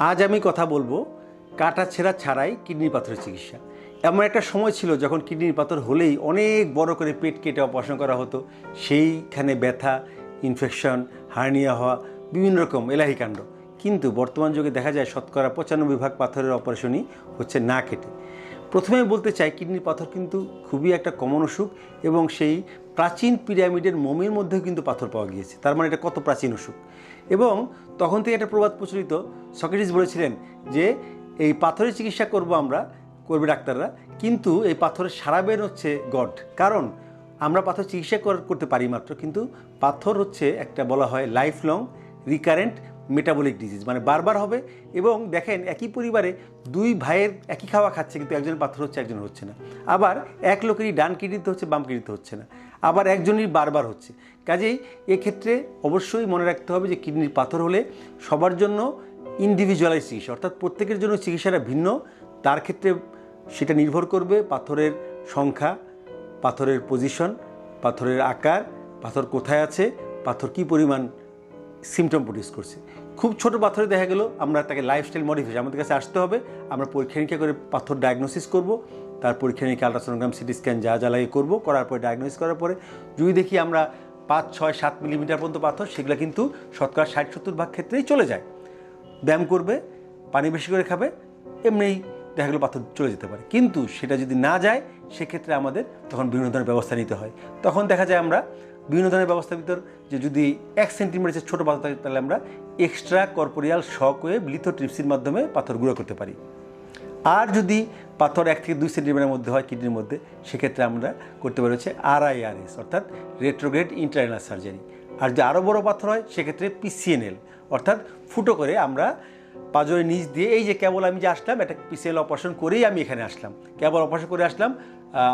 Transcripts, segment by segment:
আজ আমি কথা বলবো কাটা ছেঁড়া ছাড়াই কিডনি পাথরের চিকিৎসা। এমন একটা সময় ছিল যখন কিডনির পাথর হলেই অনেক বড় করে পেট কেটে অপারেশন করা হতো। সেইখানে ব্যথা, ইনফেকশন, হার্নিয়া হওয়া, বিভিন্ন রকম এলাহি কাণ্ড। কিন্তু বর্তমান যুগে দেখা যায় শতকরা 95% পাথরের অপারেশনই হচ্ছে না কেটে। প্রথমে বলতে চাই কিডনির পাথর কিন্তু খুবই একটা কমন অসুখ এবং সেই প্রাচীন পিরামিডের মমির মধ্যেও কিন্তু পাথর পাওয়া গিয়েছে। তার মানে এটা কত প্রাচীন অসুখ। এবং তখন থেকে একটা প্রবাদ প্রচলিত, সক্রেটিস বলেছিলেন যে এই পাথরের চিকিৎসা করবে ডাক্তাররা, কিন্তু এই পাথরের সারাবেন হচ্ছে গড। কারণ আমরা পাথর চিকিৎসা করতে পারি মাত্র, কিন্তু পাথর হচ্ছে একটা বলা হয় life long recurrent metabolic disease, মানে বারবার হবে। এবং দেখেন একই পরিবারে দুই ভাইয়ের একই খাওয়া খাচ্ছে, কিন্তু একজন পাথর হচ্ছে একজন হচ্ছে না। আবার এক লোকেরই ডান কিডনিতে হচ্ছে, বাম কিডনিতে হচ্ছে না। আবার একজনই বারবার হচ্ছে। কাজেই এক্ষেত্রে অবশ্যই মনে রাখতে হবে যে কিডনির পাথর হলে সবার জন্য ইন্ডিভিজুয়ালাইজ চিকিৎসা, অর্থাৎ প্রত্যেকের জন্য চিকিৎসাটা ভিন্ন। তার ক্ষেত্রে সেটা নির্ভর করবে পাথরের সংখ্যা, পাথরের পজিশন, পাথরের আকার, পাথর কোথায় আছে, পাথর কী পরিমাণ সিমটম প্রডিউস করছে। খুব ছোট পাথরে দেখা গেল আমরা তাকে লাইফস্টাইল মডিফিকেশন, আমাদের কাছে আসতে হবে, আমরা পরীক্ষা নিরীক্ষা করে পাথর ডায়াগনোসিস করব। তার পরীক্ষা নিরীক্ষা আলট্রাসোনোগ্রাম, সিটি স্ক্যান যা লাগে করবো, করার পরে ডায়াগনোসিস করার পরে যদি দেখি আমরা 5, 6, 7 মিলিমিটার পর্যন্ত পাথর, সেগুলো কিন্তু শতকরা 60-70% ক্ষেত্রেই চলে যায়। ব্যায়াম করবে, পানি বেশি করে খাবে, এমনিই দেখা গেলো পাথর চলে যেতে পারে। কিন্তু সেটা যদি না যায় সেক্ষেত্রে আমাদের তখন বিভিন্ন ধরনের ব্যবস্থা নিতে হয়। তখন দেখা যায় আমরা বিভিন্ন ধরনের ব্যবস্থার ভিতর যে যদি 1 সেন্টিমিটার ছোটো পাথর থাকে, তাহলে আমরা এক্সট্রা কর্পোরিয়াল শক ওয়েভ লিথোট্রিপসির মাধ্যমে পাথর গুঁড়ো করতে পারি। আর যদি পাথর 1 থেকে 2 সেন্টিমিটারের মধ্যে হয় কিডনির মধ্যে, সেক্ষেত্রে আমরা করতে পারি হচ্ছে RIRS, অর্থাৎ রেট্রোগ্রেড ইন্ট্রারেনাল সার্জারি। আর যদি আরও বড় পাথর হয় সেক্ষেত্রে PCNL, অর্থাৎ ফুটো করে আমরা পাঁজরের নিচ দিয়ে, এই যে কেবল আমি যে আসলাম, একটা PCNL অপারেশন করেই আমি এখানে আসলাম, কেবল অপারেশন করে আসলাম,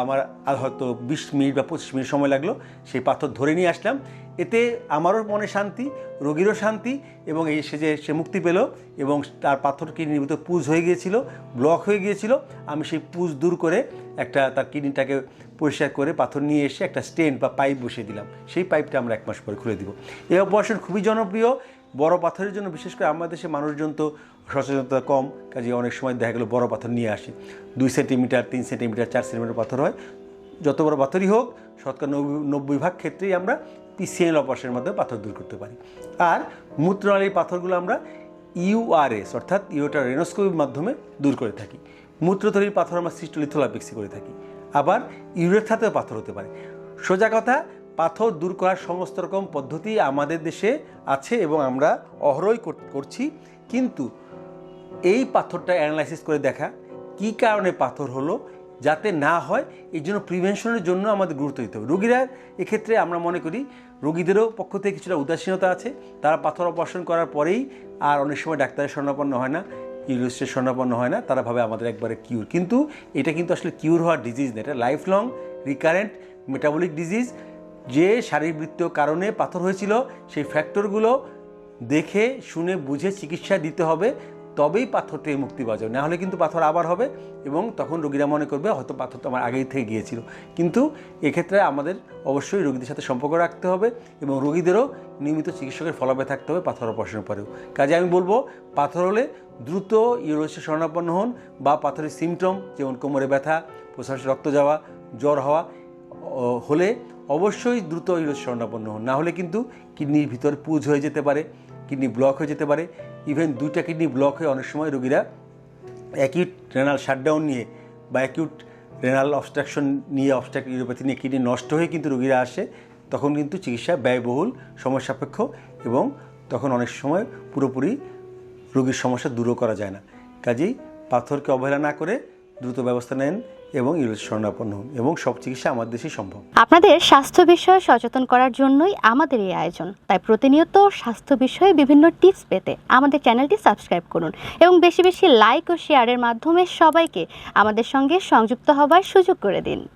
আমার হয়তো 20 মিনিট বা 25 মিনিট সময় লাগলো, সেই পাথর ধরে নিয়ে আসলাম। এতে আমারও মনে শান্তি, রোগীরও শান্তি, এবং এই সে মুক্তি পেল। এবং তার পাথর কিডনির ভিতরে পুজ হয়ে গিয়েছিল, ব্লক হয়ে গিয়েছিল, আমি সেই পুজ দূর করে একটা তার কিডনিটাকে পরিষ্কার করে পাথর নিয়ে এসে একটা স্টেন্ট বা পাইপ বসিয়ে দিলাম। সেই পাইপটা আমরা 1 মাস পরে খুলে দিব। এই অপারেশন খুবই জনপ্রিয় বড় পাথরের জন্য। বিশেষ করে আমাদের দেশে মানুষজন তো সচেতনতা কম, কাজে অনেক সময় দেখা গেলো বড় পাথর নিয়ে আসে। 2 সেন্টিমিটার, 3 সেন্টিমিটার, 4 সেন্টিমিটার পাথর হয়। যত বড় পাথরই হোক, শতকরা 90% ক্ষেত্রেই আমরা PCNL অপারেশনের মাধ্যমে পাথর দূর করতে পারি। আর মূত্রনালীর পাথরগুলো আমরা URS, অর্থাৎ ইউরেটার রেনোস্কোপির মাধ্যমে দূর করে থাকি। মূত্রথলির পাথর আমরা সিস্টোলিথোলাপিক্সি করে থাকি। আবার ইউরেথ্রাতেও পাথর হতে পারে। সোজা কথা, পাথর দূর করার সমস্ত রকম পদ্ধতি আমাদের দেশে আছে এবং আমরা অহরই করছি। কিন্তু এই পাথরটা অ্যানালাইসিস করে দেখা কী কারণে পাথর হলো, যাতে না হয়, এই জন্য প্রিভেনশনের জন্য আমাদের গুরুত্ব দিতে হবে। রোগীরা এক্ষেত্রে আমরা মনে করি রোগীদেরও পক্ষ থেকে কিছুটা উদাসীনতা আছে। তারা পাথর অপারেশন করার পরেই আর অনেক সময় ডাক্তারের শরণাপন্ন হয় না, ইউরোলজিস্টের শরণাপন্ন হয় না। তারা ভাবে আমাদের একবারে কিউর, কিন্তু এটা কিন্তু আসলে কিউর হওয়ার ডিজিজ না, এটা life long recurrent metabolic disease. যে শারীরবৃত্তীয় কারণে পাথর হয়েছিল, সেই ফ্যাক্টরগুলো দেখে শুনে বুঝে চিকিৎসা দিতে হবে, তবেই পাথর থেকে মুক্তি পাওয়া যাবে। না হলে কিন্তু পাথর আবার হবে এবং তখন রোগীরা মনে করবে হয়তো পাথর তো আমার আগেই থেকে গিয়েছিল। কিন্তু এক্ষেত্রে আমাদের অবশ্যই রোগীদের সাথে সম্পর্ক রাখতে হবে এবং রোগীদেরও নিয়মিত চিকিৎসকের ফলোআপে থাকতে হবে পাথর অপারেশনের পরেও। কাজে আমি বলবো, পাথর হলে দ্রুত ইউরোলজিস্টের শরণাপন্ন হন, বা পাথরের সিমটম যেমন কোমরে ব্যথা, প্রশ্বাসে রক্ত যাওয়া, জ্বর হওয়া হলে অবশ্যই দ্রুত ইউরোলজিস্টের শরণাপন্ন হন। না হলে কিন্তু কিডনির ভিতর পুজ হয়ে যেতে পারে, কিডনি ব্লক হয়ে যেতে পারে। ইভেন 2টা কিডনি ব্লক হয়ে অনেক সময় রোগীরা অ্যাকিউট রেনাল শাটডাউন নিয়ে বা অ্যাকিউট রেনাল অবস্ট্রাকশন নিয়ে, অবস্ট্রাকটিভ ইউরোপ্যাথি নিয়ে কিডনি নষ্ট হয়ে কিন্তু রোগীরা আসে। তখন কিন্তু চিকিৎসা ব্যয়বহুল, সময় সাপেক্ষ, এবং তখন অনেক সময় পুরোপুরি রোগীর সমস্যা দূরও করা যায় না। কাজেই পাথরকে অবহেলা না করে দ্রুত ব্যবস্থা নেন এবং ইউরোলজিস্ট শরণাপন্ন হন, এবং সব চিকিৎসা আমাদের দেশেই সম্ভব। আপনাদের স্বাস্থ্য বিষয়ে সচেতন করার জন্যই আমাদের এই আয়োজন। তাই প্রতিনিয়ত স্বাস্থ্য বিষয়ে বিভিন্ন টিপস পেতে আমাদের চ্যানেলটি সাবস্ক্রাইব করুন এবং বেশি বেশি লাইক ও শেয়ারের মাধ্যমে সবাইকে আমাদের সঙ্গে সংযুক্ত হবার সুযোগ করে দিন।